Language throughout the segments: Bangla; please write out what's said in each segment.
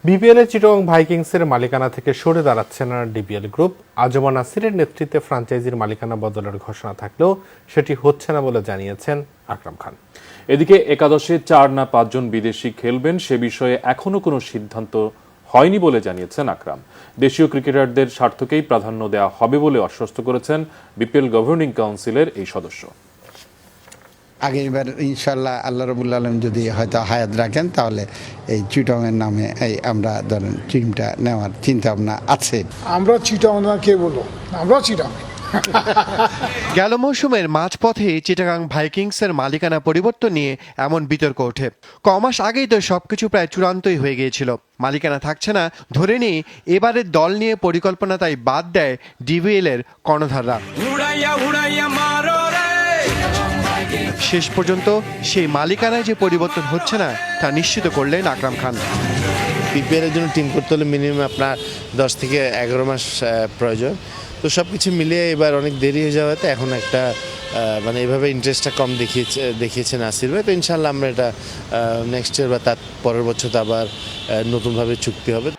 বিপিএলে চিটাগং ভাইকিংসের মালিকানা থেকে সরে দাঁড়াচ্ছে না ডিবিএল গ্রুপ। আজমা নাসিরের নেতৃত্বে ফ্র্যাঞ্চাইজির মালিকানা বদলের ঘোষণা থাকলেও সেটি হচ্ছে না বলে জানিয়েছেন আকরাম খান। এদিকে একাদশে 4 না 5 জন বিদেশি খেলবেন সে বিষয়ে এখনো কোনো সিদ্ধান্ত হয়নি বলে জানিয়েছেন আকরাম। দেশীয় ক্রিকেটারদের স্বার্থকেই প্রাধান্য দেওয়া হবে বলে আশ্বস্ত করেছেন বিপিএল গভর্নিং কাউন্সিলের এই সদস্য। আগেরবার ইনশাল্লাহ আল্লাহ রাব্বুল আলামিন যদি হয়তো হায়াত রাখেন তাহলে এই চিটাগংয়ের নামে আমরা ধরেন টিমটা নেওয়ার চিন্তা ভাবনা আছে। আমরা চিটাগং না, কে বলো, আমরা চিটাগং। গেল মৌসুমের মাঝপথে চিটাগাং ভাইকিংসের মালিকানা পরিবর্তন নিয়ে এমন বিতর্ক ওঠে। কমাস আগেই তো সবকিছু প্রায় চূড়ান্তই হয়ে গিয়েছিল। মালিকানা থাকছে না ধরে নিয়ে এবারের দল নিয়ে পরিকল্পনা তাই বাদ দেয় ডিভিএল এর কর্ণধাররা। শেষ পর্যন্ত সেই মালিকানায় যে পরিবর্তন হচ্ছে না তা নিশ্চিত করলেন আকরাম খান। বিপিএল এর জন্য টিম করতে হলে মিনিমাম আপনার 10 থেকে 11 মাস প্রয়োজন। তো সব কিছু মিলিয়ে এবার অনেক দেরি হয়ে যাওয়াতে এখন একটা মানে এভাবে ইন্টারেস্টটা কম দেখিয়েছে নাসির ভাই। তো ইনশাল্লাহ আমরা এটা নেক্সট ইয়ার বা তার পরের বছর তো আবার নতুনভাবে চুক্তি হবে।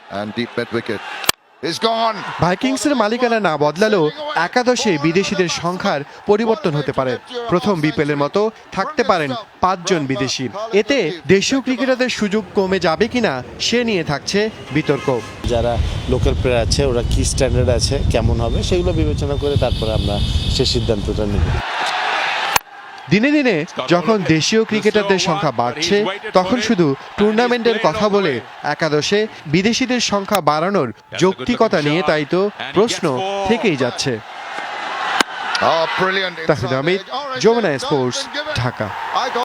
ভাইকিংসের মালিকানা না বদলালেও একাদশে বিদেশিদের সংখ্যার পরিবর্তন হতে পারে। প্রথম বিপিএলের মতো থাকতে পারেন 5 জন বিদেশি। এতে দেশীয় ক্রিকেটারদের সুযোগ কমে যাবে কিনা সে নিয়ে থাকছে বিতর্ক। যারা লোকাল প্লেয়ার আছে ওরা কি স্ট্যান্ডার্ড আছে, কেমন হবে সেগুলো বিবেচনা করে তারপরে আমরা সে সিদ্ধান্তটা নেব। দিনে দিনে যখন দেশীয় ক্রিকেটারদের সংখ্যা বাড়ছে তখন শুধু টুর্নামেন্টের কথা বলে একাদশে বিদেশিদের সংখ্যা বাড়ানোর যৌক্তিকতা নিয়ে তাই তো প্রশ্ন থেকেই যাচ্ছে। তাহিদ আহমেদ, যমুনা স্পোর্টস, ঢাকা।